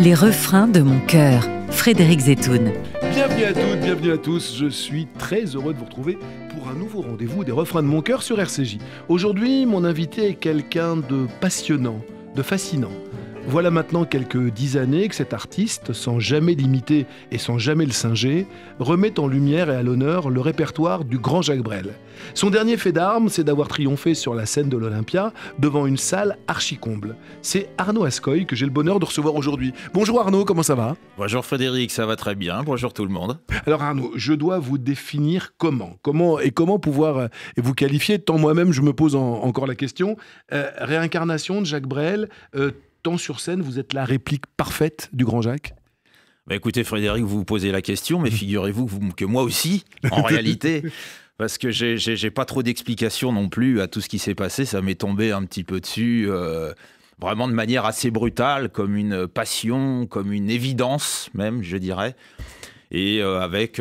Les refrains de mon cœur, Frédéric Zetoun. Bienvenue à toutes, bienvenue à tous. Je suis très heureux de vous retrouver pour un nouveau rendez-vous des refrains de mon cœur sur RCJ. Aujourd'hui, mon invité est quelqu'un de passionnant, de fascinant. Voilà maintenant quelques 10 années que cet artiste, sans jamais l'imiter et sans jamais le singer, remet en lumière et à l'honneur le répertoire du grand Jacques Brel. Son dernier fait d'armes, c'est d'avoir triomphé sur la scène de l'Olympia devant une salle archi-comble. C'est Arnaud Ascoy que j'ai le bonheur de recevoir aujourd'hui. Bonjour Arnaud, comment ça va ? Bonjour Frédéric, ça va très bien. Bonjour tout le monde. Alors Arnaud, je dois vous définir comment pouvoir vous qualifier, tant moi-même je me pose encore la question. Réincarnation de Jacques Brel, tant sur scène, vous êtes la réplique parfaite du grand Jacques ? Bah écoutez Frédéric, vous vous posez la question, mais figurez-vous que moi aussi, en réalité, parce que j'ai pas trop d'explications non plus à tout ce qui s'est passé, ça m'est tombé un petit peu dessus, vraiment de manière assez brutale, comme une passion, comme une évidence même, je dirais. Et avec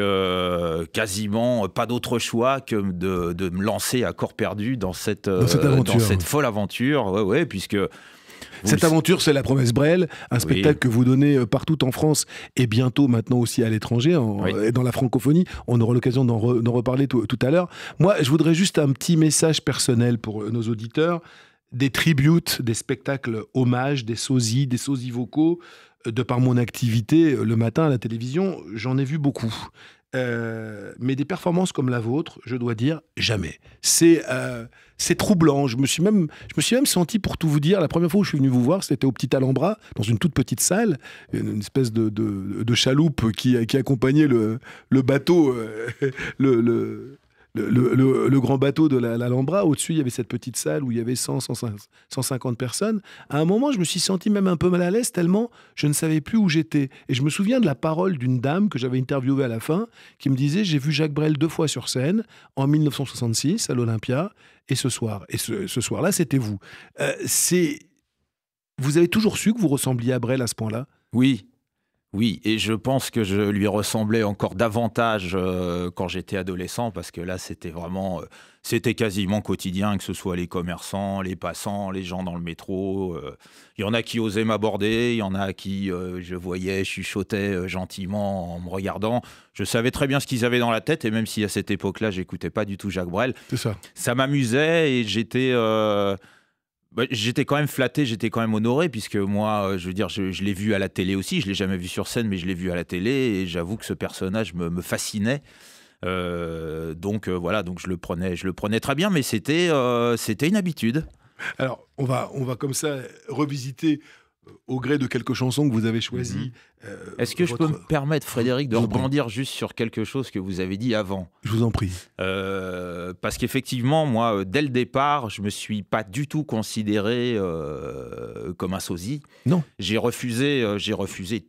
quasiment pas d'autre choix que de me lancer à corps perdu dans cette folle aventure, ouais, puisque... Cette aventure, c'est La Promesse Brel, un spectacle que vous donnez partout en France et bientôt maintenant aussi à l'étranger, et dans la francophonie. On aura l'occasion d'en reparler tout à l'heure. Moi, je voudrais juste un petit message personnel pour nos auditeurs. Des tributes, des spectacles hommages, des sosies vocaux. De par mon activité le matin à la télévision, j'en ai vu beaucoup. Mais des performances comme la vôtre, je dois dire, jamais. C'est troublant. Je me suis même senti, pour tout vous dire, la première fois où je suis venu vous voir, c'était au Petit Alhambra, dans une toute petite salle, une espèce de chaloupe qui accompagnait le bateau, le grand bateau de l'Alhambra. Au-dessus, il y avait cette petite salle où il y avait 150 personnes. À un moment, je me suis senti même un peu mal à l'aise, tellement je ne savais plus où j'étais. Et je me souviens de la parole d'une dame que j'avais interviewée à la fin, qui me disait « J'ai vu Jacques Brel 2 fois sur scène, en 1966, à l'Olympia, et ce soir. » Et ce soir-là, c'était vous. Vous avez toujours su que vous ressembliez à Brel à ce point-là ? Oui, et je pense que je lui ressemblais encore davantage quand j'étais adolescent, parce que là, c'était quasiment quotidien, que ce soit les commerçants, les passants, les gens dans le métro. Il y en a qui osaient m'aborder, il y en a qui, je voyais, chuchotaient gentiment en me regardant. Je savais très bien ce qu'ils avaient dans la tête, et même si à cette époque-là, j'écoutais pas du tout Jacques Brel, ça m'amusait et j'étais quand même flatté, j'étais quand même honoré, puisque moi, je veux dire, je l'ai vu à la télé aussi, je ne l'ai jamais vu sur scène, mais je l'ai vu à la télé, et j'avoue que ce personnage me fascinait. Donc je le prenais très bien, mais c'était une habitude. Alors, on va comme ça revisiter au gré de quelques chansons que vous avez choisies. Est-ce que je peux me permettre, Frédéric, de rebondir juste sur quelque chose que vous avez dit avant ? Je vous en prie. Parce qu'effectivement, moi, dès le départ, je ne me suis pas du tout considéré comme un sosie. Non. J'ai refusé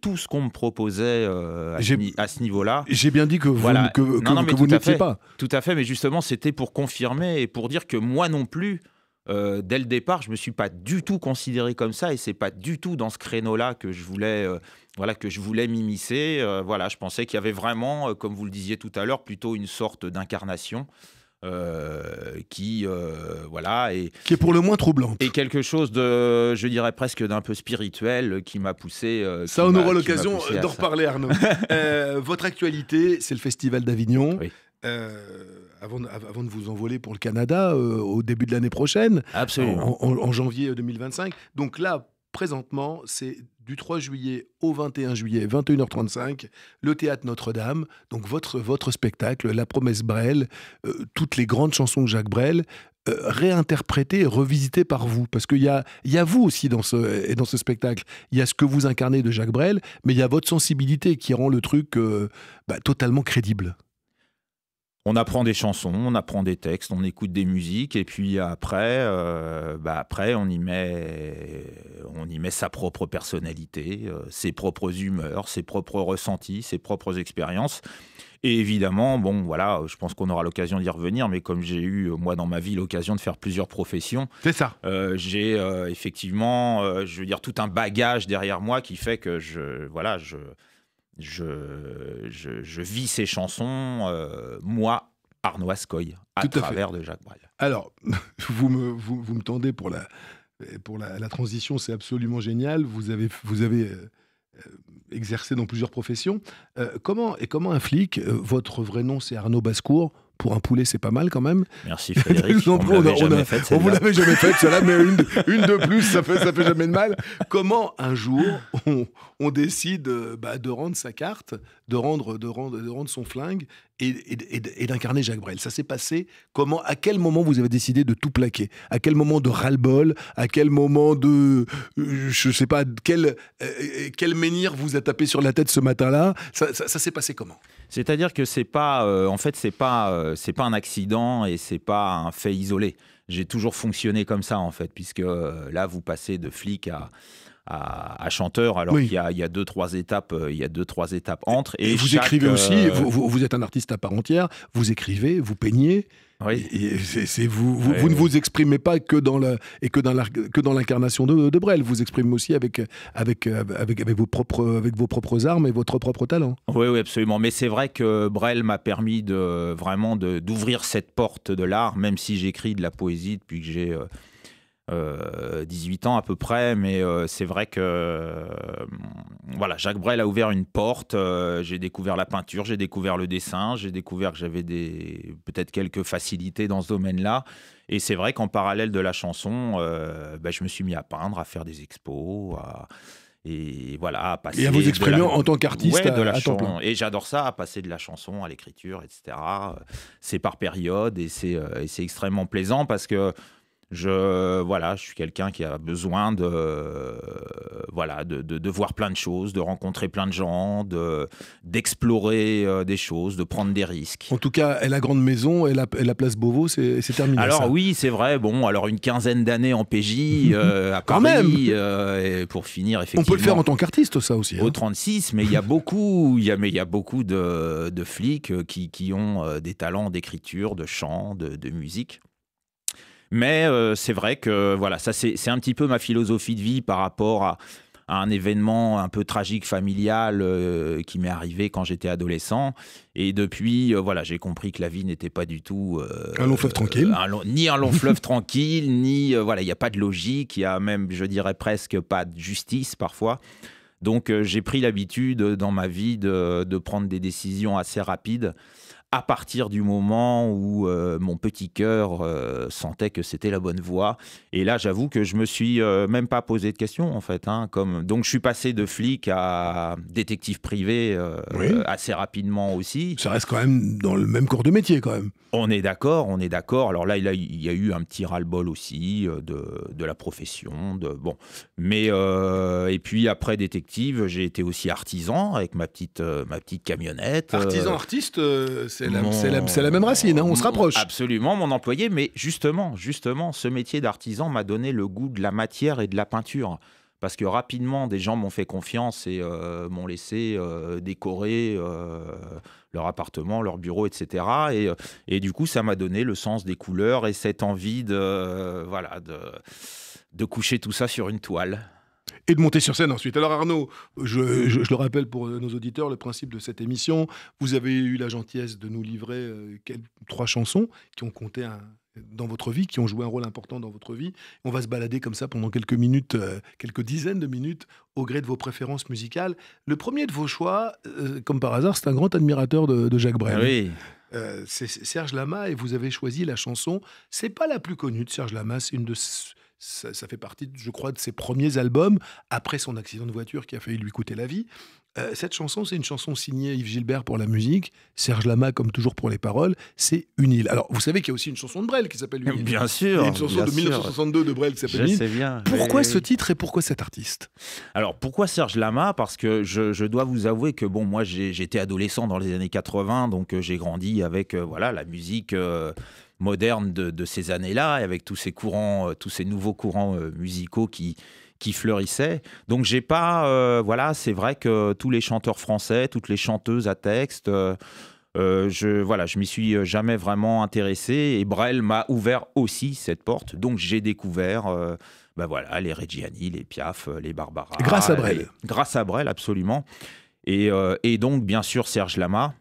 tout ce qu'on me proposait à ce niveau-là. J'ai bien dit que vous n'étiez pas. Tout à fait, mais justement, c'était pour confirmer et pour dire que moi non plus, dès le départ, je me suis pas du tout considéré comme ça, et c'est pas du tout dans ce créneau-là que je voulais m'immiscer. Je pensais qu'il y avait vraiment, comme vous le disiez tout à l'heure, plutôt une sorte d'incarnation qui est pour le moins troublante. Et quelque chose de, je dirais presque d'un peu spirituel qui m'a poussé. On aura l'occasion d'en reparler, Arnaud. Votre actualité, c'est le Festival d'Avignon. Oui. Avant de vous envoler pour le Canada au début de l'année prochaine, absolument, en janvier 2025. Donc là, présentement, c'est du 3 juillet au 21 juillet, 21h35, le Théâtre Notre-Dame. Donc votre spectacle, La Promesse Brel, toutes les grandes chansons de Jacques Brel, réinterprétées et revisitées par vous. Parce qu'il y a vous aussi dans ce spectacle. Il y a ce que vous incarnez de Jacques Brel, mais il y a votre sensibilité qui rend le truc totalement crédible. On apprend des chansons, on apprend des textes, on écoute des musiques, et puis après, on y met sa propre personnalité, ses propres humeurs, ses propres ressentis, ses propres expériences. Et évidemment, je pense qu'on aura l'occasion d'y revenir, mais comme j'ai eu, moi, dans ma vie, l'occasion de faire plusieurs professions, c'est ça. J'ai effectivement, tout un bagage derrière moi qui fait que je vis ces chansons, moi, Arnaud Ascoy, à travers de Jacques Brel. Alors, vous me tendez pour la transition, c'est absolument génial. Vous avez exercé dans plusieurs professions. Comment un flic, votre vrai nom c'est Arnaud Bascourt, pour un poulet c'est pas mal quand même. Merci Frédéric, on vous l'avait jamais faite celle-là, mais une de plus ça fait jamais de mal. Comment un jour on décide de rendre sa carte, de rendre son flingue et d'incarner Jacques Brel? Ça s'est passé comment? À quel moment vous avez décidé de tout plaquer? À quel moment de ras-le-bol? À quel moment de... je sais pas, quel menhir vous a tapé sur la tête ce matin-là? Ça s'est passé comment? C'est-à-dire que c'est pas... en fait, c'est pas un accident et c'est pas un fait isolé. J'ai toujours fonctionné comme ça, en fait, puisque là, vous passez de flic à chanteur, alors qu'il y a deux, trois étapes entre. Et vous écrivez aussi, vous êtes un artiste à part entière, vous écrivez, vous peignez. Oui. Et vous ne vous exprimez pas que dans l'incarnation de Brel, vous exprimez aussi avec vos propres armes et votre propre talent. Oui, absolument. Mais c'est vrai que Brel m'a permis d'ouvrir cette porte de l'art, même si j'écris de la poésie depuis que j'ai 18 ans à peu près, mais c'est vrai que voilà, Jacques Brel a ouvert une porte. J'ai découvert la peinture, j'ai découvert le dessin, j'ai découvert que j'avais peut-être quelques facilités dans ce domaine-là. Et c'est vrai qu'en parallèle de la chanson, je me suis mis à peindre, à faire des expos, et voilà, à passer... Et à vous exprimer en tant qu'artiste à temps plein. Et j'adore ça, à passer de la chanson à l'écriture, etc. C'est par période et c'est extrêmement plaisant parce que je suis quelqu'un qui a besoin de voir plein de choses, de rencontrer plein de gens, d'explorer des choses, de prendre des risques. En tout cas, la grande maison et la place Beauvau, c'est terminé. Alors ça. Oui, c'est vrai. Bon, alors une quinzaine d'années en PJ à Quand Paris, même. pour finir effectivement. On peut le faire en tant qu'artiste, ça aussi. Au 36, mais il y a beaucoup, de flics qui ont des talents d'écriture, de chant, de musique. Mais c'est vrai que voilà, ça c'est un petit peu ma philosophie de vie par rapport à un événement un peu tragique familial qui m'est arrivé quand j'étais adolescent. Et depuis, j'ai compris que la vie n'était pas du tout... un long fleuve tranquille. Ni un long fleuve tranquille, ni... il n'y a pas de logique, il y a même, je dirais presque, pas de justice parfois. Donc j'ai pris l'habitude dans ma vie de prendre des décisions assez rapides, à partir du moment où mon petit cœur sentait que c'était la bonne voie. Et là, j'avoue que je me suis même pas posé de questions, en fait. Donc, je suis passé de flic à détective privé assez rapidement aussi. Ça reste quand même dans le même corps de métier, quand même. On est d'accord. Alors là, il y a eu un petit ras-le-bol aussi de la profession. Mais, et puis, après détective, j'ai été aussi artisan avec ma petite camionnette. Artisan-artiste, c'est la même racine, on se rapproche. Absolument, mon employé. Mais justement, ce métier d'artisan m'a donné le goût de la matière et de la peinture. Parce que rapidement, des gens m'ont fait confiance et m'ont laissé décorer leur appartement, leur bureau, etc. Et du coup, ça m'a donné le sens des couleurs et cette envie de coucher tout ça sur une toile. Et de monter sur scène ensuite. Alors Arnaud, je le rappelle pour nos auditeurs, le principe de cette émission, vous avez eu la gentillesse de nous livrer 3 chansons qui ont compté dans votre vie, qui ont joué un rôle important dans votre vie. On va se balader comme ça pendant quelques minutes, quelques dizaines de minutes, au gré de vos préférences musicales. Le premier de vos choix, comme par hasard, c'est un grand admirateur de Jacques Brel. Oui. C'est Serge Lama, et vous avez choisi la chanson. C'est pas la plus connue de Serge Lama, c'est une de... Ça fait partie, je crois, de ses premiers albums, après son accident de voiture qui a failli lui coûter la vie. Cette chanson, c'est une chanson signée Yves Gilbert pour la musique, Serge Lama, comme toujours, pour les paroles. C'est Une île. Alors, vous savez qu'il y a aussi une chanson de Brel qui s'appelle Une île. Bien sûr. Il y a une chanson de 1962 de Brel qui s'appelle Une île. Je sais bien. Pourquoi ce titre et pourquoi cet artiste? Alors, pourquoi Serge Lama? Parce que je dois vous avouer que, moi, j'étais adolescent dans les années 80, donc j'ai grandi avec la musique... moderne de ces années-là, avec tous ces nouveaux courants musicaux qui fleurissaient. Donc j'ai pas, c'est vrai que tous les chanteurs français, toutes les chanteuses à texte, je m'y suis jamais vraiment intéressé. Et Brel m'a ouvert aussi cette porte. Donc j'ai découvert, les Reggiani, les Piaf, les Barbara. Grâce à Brel. Grâce à Brel, absolument. Et donc bien sûr Serge Lama.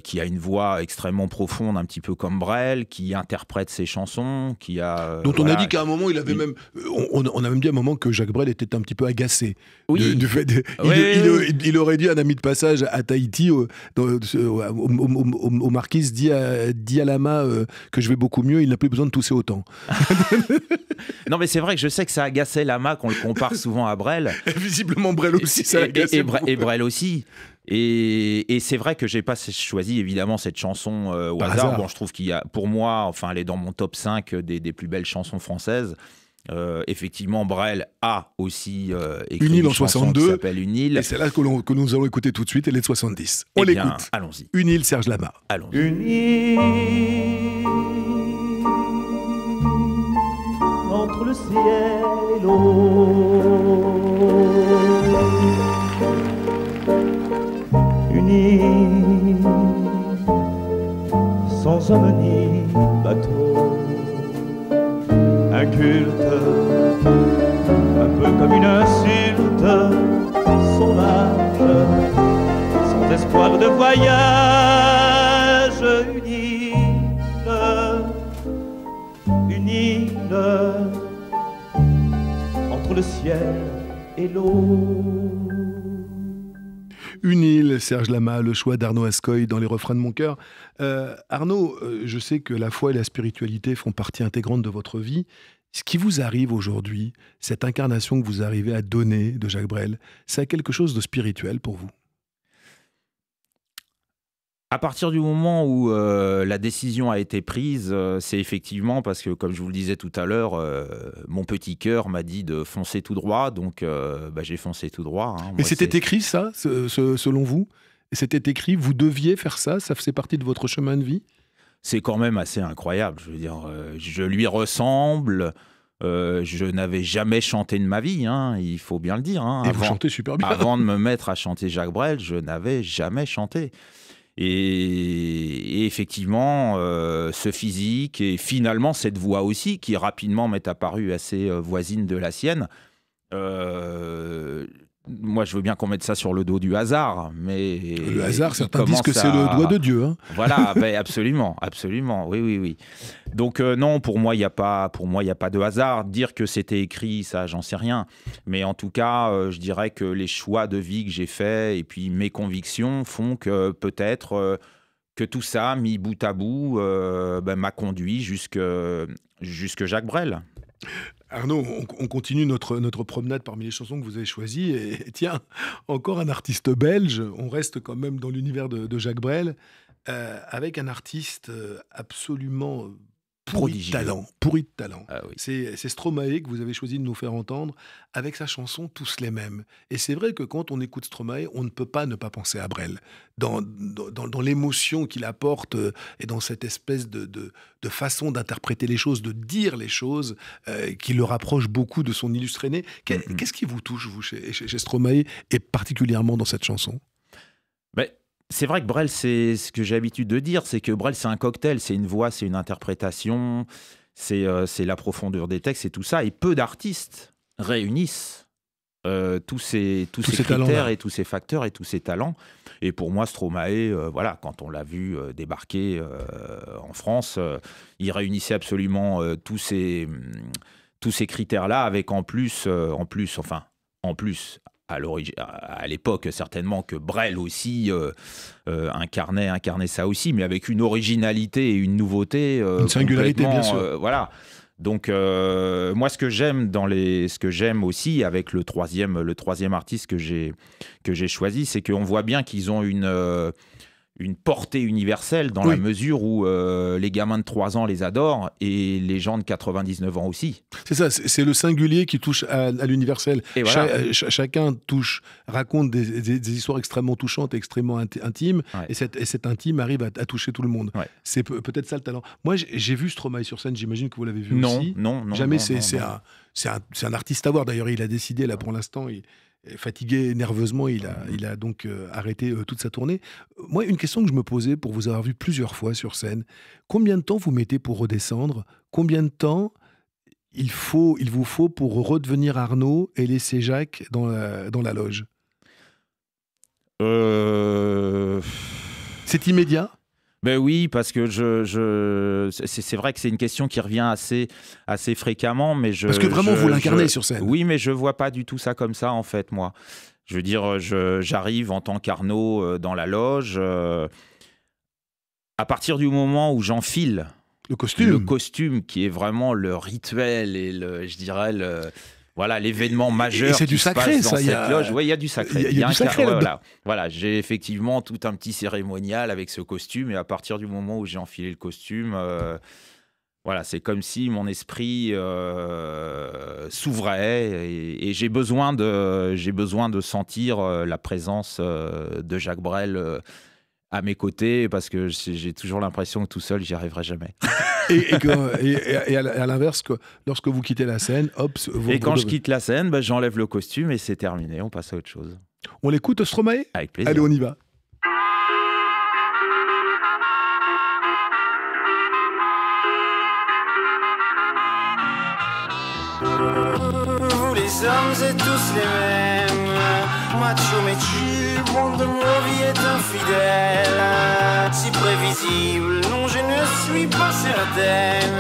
qui a une voix extrêmement profonde, un petit peu comme Brel, qui interprète ses chansons, qui a... dont on a dit qu'à un moment, il avait même... On a même dit à un moment que Jacques Brel était un petit peu agacé. Oui. Du fait il aurait dit à un ami de passage à Tahiti, au marquis, dit à Lama que je vais beaucoup mieux, il n'a plus besoin de tousser autant. Non, mais c'est vrai que je sais que ça agaçait Lama, qu'on le compare souvent à Brel. Et visiblement, Brel aussi, ça agaçait. Et Brel aussi. Et c'est vrai que j'ai pas choisi évidemment cette chanson au hasard. Bon, je trouve qu'il y a, pour moi, enfin, elle est dans mon top 5 des plus belles chansons françaises. Effectivement, Brel a aussi écrit Une île une en chanson 62, qui s'appelle Une île. Et c'est là que nous allons écouter tout de suite, elle est de 70. On l'écoute. Allons-y. Une île, Serge Lama. Allons-y. Une île entre le ciel et l'eau. Une île sans homme ni bateau. Un culte, un peu comme une insulte, sauvage, sans espoir de voyage. Une île entre le ciel et l'eau. Une île, Serge Lama, le choix d'Arnaud Ascoy dans les refrains de mon cœur. Arnaud, je sais que la foi et la spiritualité font partie intégrante de votre vie. Ce qui vous arrive aujourd'hui, cette incarnation que vous arrivez à donner de Jacques Brel, c'est quelque chose de spirituel pour vous? À partir du moment où la décision a été prise, c'est effectivement parce que, comme je vous le disais tout à l'heure, mon petit cœur m'a dit de foncer tout droit, donc j'ai foncé tout droit. Hein. Mais c'était écrit ça, selon vous? C'était écrit, vous deviez faire ça? Ça faisait partie de votre chemin de vie? C'est quand même assez incroyable. Je veux dire, je lui ressemble. Je n'avais jamais chanté de ma vie, hein, il faut bien le dire. Hein. Et vous chantez super bien. Avant de me mettre à chanter Jacques Brel, je n'avais jamais chanté. Et effectivement, ce physique et finalement cette voix aussi, qui rapidement m'est apparue assez voisine de la sienne. Moi, je veux bien qu'on mette ça sur le dos du hasard, mais... Le hasard, certains disent que c'est le doigt de Dieu. Hein. Voilà, absolument, absolument, oui. Donc non, pour moi, il n'y a pas de hasard. Dire que c'était écrit, ça, j'en sais rien. Mais en tout cas, je dirais que les choix de vie que j'ai faits et puis mes convictions font que peut-être que tout ça, mis bout à bout, m'a conduit jusque Jacques Brel. Arnaud, on continue notre promenade parmi les chansons que vous avez choisies. Et tiens, encore un artiste belge. On reste quand même dans l'univers de Jacques Brel, avec un artiste absolument pourri de talent. Ah oui. C'est Stromae que vous avez choisi de nous faire entendre avec sa chanson « Tous les mêmes ». Et c'est vrai que quand on écoute Stromae, on ne peut pas ne pas penser à Brel. Dans l'émotion qu'il apporte et dans cette espèce de façon d'interpréter les choses, de dire les choses, qui le rapproche beaucoup de son illustre aîné. Qu'est-ce qui vous touche, vous, chez Stromae, et particulièrement dans cette chanson? C'est vrai que Brel, c'est ce que j'ai l'habitude de dire, c'est que Brel, c'est un cocktail, c'est une voix, c'est une interprétation, c'est la profondeur des textes et tout ça. Et peu d'artistes réunissent tous ces critères et tous ces facteurs et tous ces talents. Et pour moi, Stromae, voilà, quand on l'a vu débarquer en France, il réunissait absolument tous ces critères-là, avec en plus, à l'époque, certainement que Brel aussi incarnait ça aussi, mais avec une originalité et une nouveauté. Une singularité, bien sûr. Voilà. Donc, moi, ce que j'aime aussi avec le troisième artiste que j'ai choisi, c'est qu'on voit bien qu'ils ont une portée universelle dans la mesure où les gamins de 3 ans les adorent et les gens de 99 ans aussi. C'est ça, c'est le singulier qui touche à l'universel. Voilà. Chacun raconte des histoires extrêmement touchantes et extrêmement intimes, ouais. et cet intime arrive à toucher tout le monde. Ouais. C'est peut-être ça le talent. Moi, j'ai vu Stromae sur scène, j'imagine que vous l'avez vu aussi. Non. Jamais, c'est un artiste à voir. D'ailleurs, il a décidé, là, pour l'instant... Fatigué nerveusement, il a donc arrêté toute sa tournée. Moi, une question que je me posais pour vous avoir vu plusieurs fois sur scène, combien de temps vous mettez pour redescendre? Combien de temps il vous faut pour redevenir Arnaud et laisser Jacques dans la loge? C'est immédiat? Ben oui, parce que c'est vrai que c'est une question qui revient assez fréquemment, mais parce que vraiment vous l'incarnez sur scène. Oui, mais je vois pas du tout ça comme ça en fait, moi. Je veux dire, j'arrive en tant qu'Arnaud dans la loge. À partir du moment où j'enfile le costume, qui est vraiment le rituel et je dirais voilà, l'événement majeur. Et c'est du sacré, ça. Oui, il y a du sacré. Il y a du sacré là-dedans. Voilà, j'ai effectivement tout un petit cérémonial avec ce costume. Et à partir du moment où j'ai enfilé le costume, voilà, c'est comme si mon esprit s'ouvrait. Et j'ai besoin de sentir la présence de Jacques Brel à mes côtés, parce que j'ai toujours l'impression que tout seul, j'y arriverai jamais. Et à l'inverse, lorsque vous quittez la scène, hop... quand je quitte la scène, ben, j'enlève le costume et c'est terminé, on passe à autre chose. On l'écoute, Stromae? Avec plaisir. Allez, on y va. Vous les hommes êtes tous les mêmes, macho mais chill, monde de ma vie est infidèle, si prévisible, non je ne suis pas certaine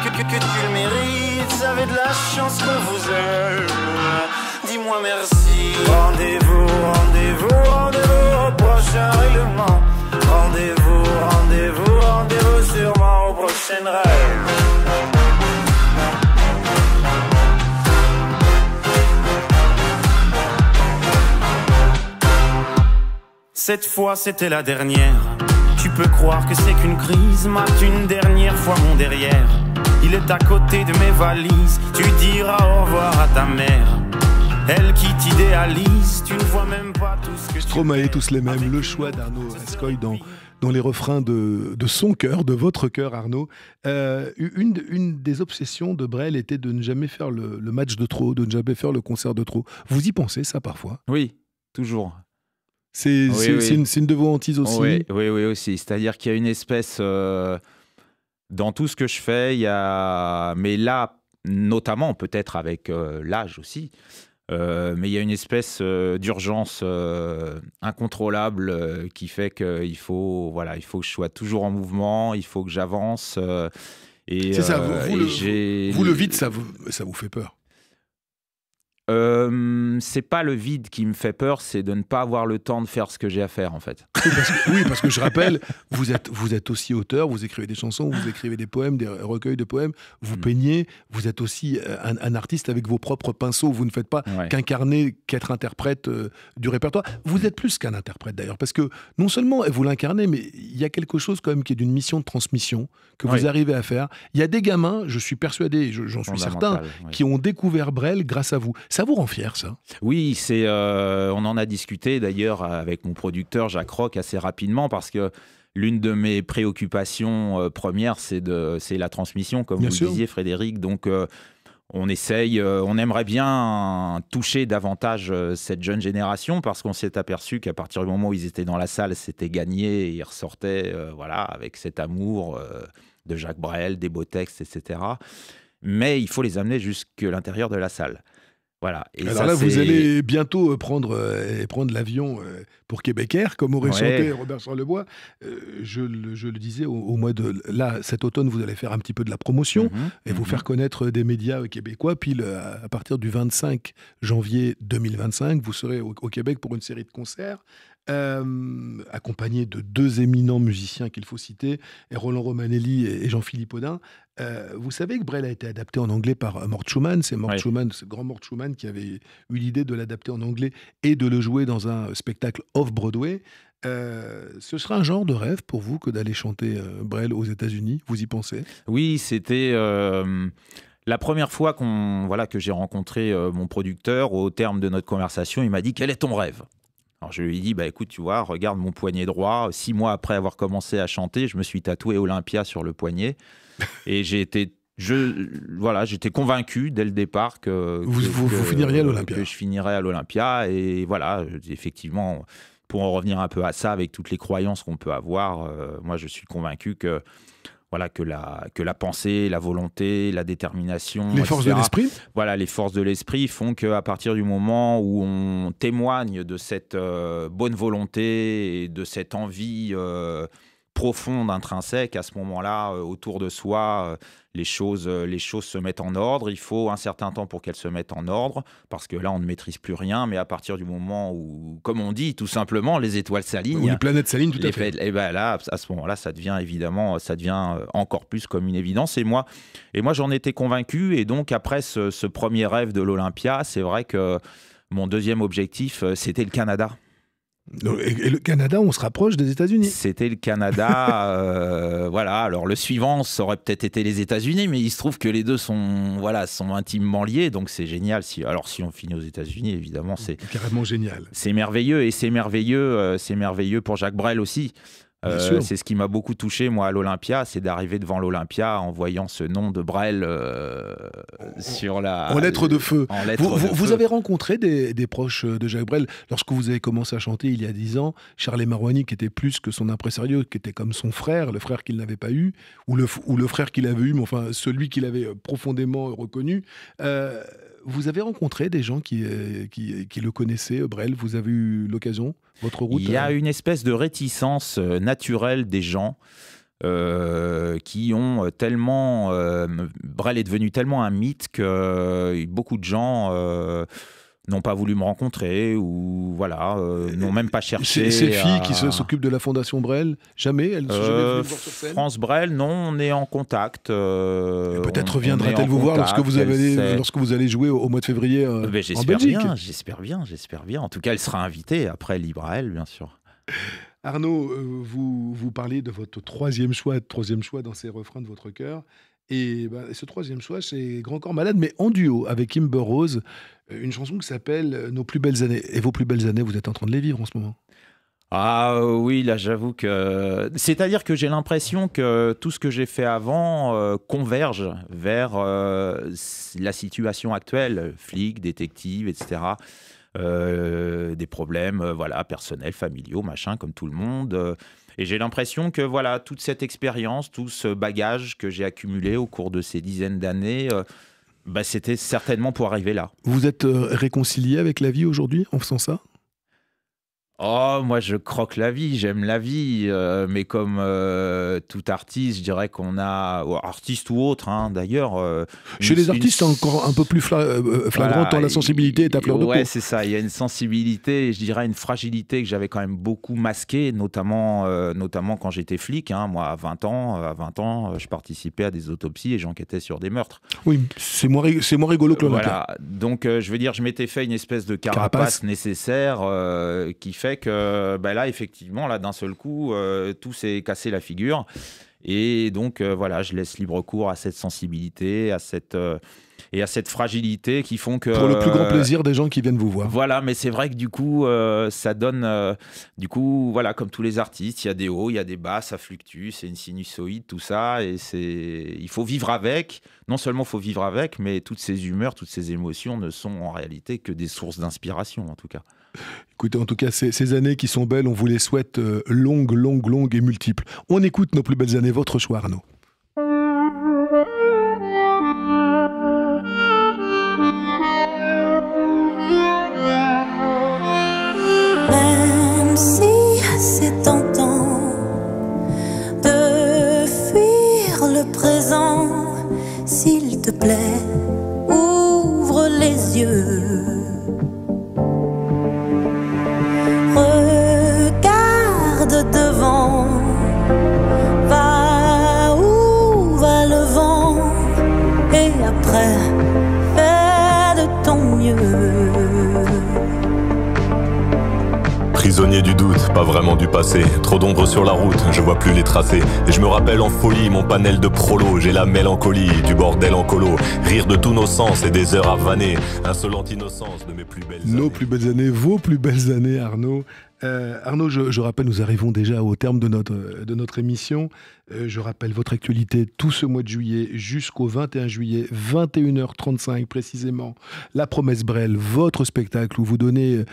que tu le mérites, vous avez de la chance qu'on vous aime, dis-moi merci. Rendez-vous, rendez-vous, rendez-vous au prochain règlement, rendez-vous, rendez-vous, rendez-vous sûrement au prochain rêve. Cette fois c'était la dernière. Tu peux croire que c'est qu'une crise. Mate une dernière fois mon derrière. Il est à côté de mes valises. Tu diras au revoir à ta mère. Elle qui t'idéalise. Tu ne vois même pas tout ce que Stromae, tous les mêmes. Le choix d'Arnaud Ascoy dans les refrains de son cœur, de votre cœur, Arnaud. Une des obsessions de Brel était de ne jamais faire le match de trop, de ne jamais faire le concert de trop. Vous y pensez, ça, parfois? Oui, toujours. C'est une de vos hantises aussi? Oui, aussi. C'est-à-dire qu'il y a une espèce... dans tout ce que je fais, il y a... Mais là, notamment, peut-être avec l'âge aussi, mais il y a une espèce d'urgence incontrôlable qui fait qu'il faut, il faut que je sois toujours en mouvement, il faut que j'avance. C'est ça, vous le vide, ça vous fait peur? C'est pas le vide qui me fait peur, c'est de ne pas avoir le temps de faire ce que j'ai à faire en fait. Oui, parce que je rappelle, vous êtes aussi auteur, vous écrivez des chansons, vous écrivez des poèmes, des recueils de poèmes, vous peignez, vous êtes aussi un artiste avec vos propres pinceaux, vous ne faites pas qu'incarner, qu'être interprète du répertoire. Vous êtes plus qu'un interprète d'ailleurs, parce que non seulement vous l'incarnez, mais il y a quelque chose quand même qui est d'une mission de transmission que vous arrivez à faire. Il y a des gamins, je suis persuadé, j'en suis certain, qui ont découvert Brel grâce à vous. Ça vous rend fier, ça? Oui, on en a discuté d'ailleurs avec mon producteur Jacques Roch assez rapidement, parce que l'une de mes préoccupations premières, c'est la transmission, comme vous le disiez, Frédéric. Donc, on aimerait bien toucher davantage cette jeune génération, parce qu'on s'est aperçu qu'à partir du moment où ils étaient dans la salle, c'était gagné, et ils ressortaient avec cet amour de Jacques Brel, des beaux textes, etc. Mais il faut les amener jusqu'à l'intérieur de la salle. Voilà. Et alors là, vous allez bientôt prendre l'avion pour Québec Air, comme aurait chanté Robert Charlebois. Je le disais, au mois de... Là, cet automne, vous allez faire un petit peu de la promotion et vous faire connaître des médias québécois. Puis, à partir du 25 janvier 2025, vous serez au Québec pour une série de concerts. Accompagné de deux éminents musiciens qu'il faut citer, Roland Romanelli et Jean-Philippe Audin. Vous savez que Brel a été adapté en anglais par Mort Schumann. C'est Mort Schumann, ce grand Mort Schumann, qui avait eu l'idée de l'adapter en anglais et de le jouer dans un spectacle off-Broadway. Ce serait un genre de rêve pour vous que d'aller chanter Brel aux États-Unis? Vous y pensez? Oui, c'était... La première fois que j'ai rencontré mon producteur, au terme de notre conversation, il m'a dit « Quel est ton rêve ?» Alors je lui ai dit, écoute, tu vois, regarde mon poignet droit. 6 mois après avoir commencé à chanter, je me suis tatoué Olympia sur le poignet. Et j'étais convaincu dès le départ que vous finiriez à l'Olympia. Que je finirais à l'Olympia. Et voilà, effectivement, pour en revenir un peu à ça, avec toutes les croyances qu'on peut avoir, moi je suis convaincu que voilà, que la pensée, la volonté, la détermination, les forces de l'esprit. Voilà, les forces de l'esprit font qu'à partir du moment où on témoigne de cette bonne volonté et de cette envie profonde, intrinsèque, à ce moment-là, autour de soi, les choses se mettent en ordre. Il faut un certain temps pour qu'elles se mettent en ordre, parce que là, on ne maîtrise plus rien. Mais à partir du moment où, comme on dit, tout simplement, les étoiles s'alignent. Les planètes s'alignent, tout à fait. Et ben là, à ce moment-là, ça devient encore plus comme une évidence. Et moi, j'en étais convaincu. Et donc, après ce premier rêve de l'Olympia, c'est vrai que mon deuxième objectif, c'était le Canada. Et le Canada, on se rapproche des États-Unis. C'était le Canada. Voilà. Alors le suivant, ça aurait peut-être été les États-Unis, mais il se trouve que les deux sont intimement liés, donc c'est génial. Si on finit aux États-Unis, évidemment, c'est carrément génial. C'est merveilleux, et c'est merveilleux pour Jacques Brel aussi. C'est ce qui m'a beaucoup touché, moi, à l'Olympia, c'est d'arriver devant l'Olympia en voyant ce nom de Brel sur la... En lettres de feu. Vous feu. avez rencontré des proches de Jacques Brel lorsque vous avez commencé à chanter il y a 10 ans. Charles Marouani, qui était plus que son impresario, qui était comme son frère, le frère qu'il n'avait pas eu, ou le frère qu'il avait eu, mais enfin celui qu'il avait profondément reconnu. Vous avez rencontré des gens qui le connaissaient, Brel? Vous avez eu l'occasion, votre route? Il y a une espèce de réticence naturelle des gens qui ont tellement... Brel est devenu tellement un mythe que beaucoup de gens... n'ont pas voulu me rencontrer ou n'ont même pas cherché. Ces filles qui s'occupent de la Fondation Brel, jamais elles ne sont jamais venues voir sur scène. France Brel, non, on est en contact. Peut-être viendra-t-elle vous voir lorsque vous allez jouer au mois de février en Belgique. J'espère bien. En tout cas, elle sera invitée, après libre à elle, bien sûr. Arnaud, vous parlez de votre troisième choix dans ces refrains de votre cœur. Et ce troisième choix, c'est Grand Corps Malade, mais en duo avec Kimber Rose, une chanson qui s'appelle Nos plus belles années. Et vos plus belles années, vous êtes en train de les vivre en ce moment? Ah oui, là j'avoue que... C'est-à-dire que j'ai l'impression que tout ce que j'ai fait avant converge vers la situation actuelle, flic, détective, etc. Des problèmes personnels, familiaux, machin, comme tout le monde. Et j'ai l'impression que toute cette expérience, tout ce bagage que j'ai accumulé au cours de ces dizaines d'années, c'était certainement pour arriver là. Vous êtes réconcilié avec la vie aujourd'hui en faisant ça? Oh, moi je croque la vie, j'aime la vie, mais comme tout artiste, je dirais qu'on a, artiste ou autre d'ailleurs. Chez les artistes, c'est encore un peu plus flagrant, tant la sensibilité est à fleur de peau. Ouais, c'est ça, il y a une sensibilité, et je dirais une fragilité que j'avais quand même beaucoup masquée, notamment quand j'étais flic. Moi, à 20 ans, je participais à des autopsies et j'enquêtais sur des meurtres. Oui, c'est moins rigolo que l'Olympia. Donc je veux dire, je m'étais fait une espèce de carapace nécessaire qui fait que là effectivement d'un seul coup tout s'est cassé la figure, et donc je laisse libre cours à cette sensibilité, à cette fragilité qui font que... Pour le plus grand plaisir des gens qui viennent vous voir. Voilà, mais c'est vrai que du coup, ça donne... comme tous les artistes, il y a des hauts, il y a des bas, ça fluctue, c'est une sinusoïde, tout ça, et il faut vivre avec. Non seulement il faut vivre avec, mais toutes ces humeurs, toutes ces émotions ne sont en réalité que des sources d'inspiration, en tout cas. Écoutez, en tout cas, ces années qui sont belles, on vous les souhaite longues et multiples. On écoute Nos plus belles années, votre choix, Arnaud. Même si c'est tentant de fuir le présent, s'il te plaît, ouvre les yeux. Regarde devant, va où va le vent, et après, fais de ton mieux. Prisonnier du doute, pas vraiment du passé. Trop d'ombre sur la route, je vois plus les tracés. Et je me rappelle en folie mon panel de prolo. J'ai la mélancolie, du bordel en colo. Rire de tous nos sens et des heures à vanner. Insolente innocence de mes plus belles années. Nos plus belles années, vos plus belles années, Arnaud. Arnaud, je rappelle, nous arrivons déjà au terme de notre émission. Je rappelle votre actualité tout ce mois de juillet jusqu'au 21 juillet, 21h35 précisément. La Promesse Brel, votre spectacle où vous donnez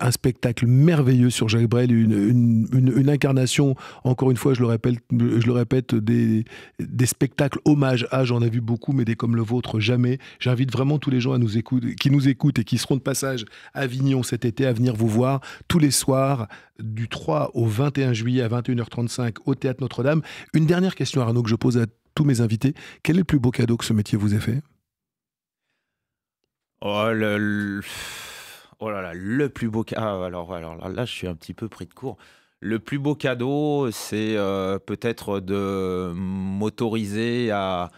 un spectacle merveilleux sur Jacques Brel, une incarnation, encore une fois, je le répète, des spectacles hommages à, j'en ai vu beaucoup, mais des comme le vôtre, jamais. J'invite vraiment tous les gens qui nous écoutent et qui seront de passage à Avignon cet été à venir vous voir tous les soirs du 3 au 21 juillet à 21h35 au Théâtre Notre-Dame. Une dernière question, Arnaud, que je pose à tous mes invités. Quel est le plus beau cadeau que ce métier vous ait fait ? Oh là là, le plus beau cadeau. Alors là, je suis un petit peu pris de court. Le plus beau cadeau, c'est peut-être de m'autoriser à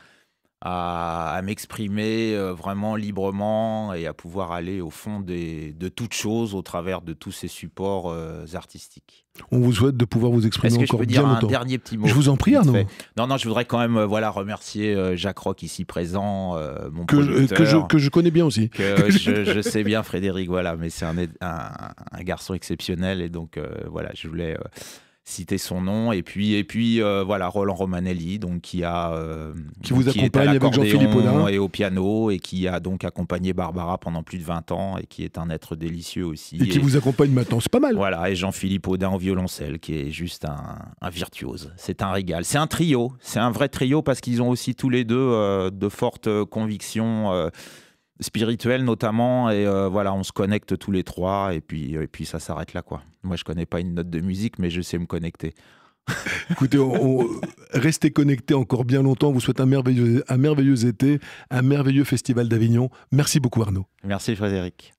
m'exprimer vraiment librement et à pouvoir aller au fond de toutes choses au travers de tous ces supports artistiques. On vous souhaite de pouvoir vous exprimer encore bien longtemps. Est-ce que je peux dire un dernier petit mot ? Je vous en prie, Arnaud. Non, je voudrais quand même remercier Jacques Roch ici présent, mon producteur. Que je connais bien aussi. Je sais bien, Frédéric, voilà, mais c'est un garçon exceptionnel et donc je voulais... citer son nom et puis Roland Romanelli donc qui vous accompagne avec Jean-Philippe Audin et au piano et qui a donc accompagné Barbara pendant plus de 20 ans et qui est un être délicieux aussi et qui vous accompagne maintenant, c'est pas mal. Voilà, et Jean-Philippe Audin au violoncelle qui est juste un virtuose, c'est un régal, c'est un trio, c'est un vrai trio parce qu'ils ont aussi tous les deux de fortes convictions spirituel notamment et on se connecte tous les trois et puis ça s'arrête là quoi. Moi je connais pas une note de musique mais je sais me connecter. Écoutez, restez connectés encore bien longtemps. On vous souhaite un merveilleux été, un merveilleux festival d'Avignon. Merci beaucoup Arnaud. Merci Frédéric.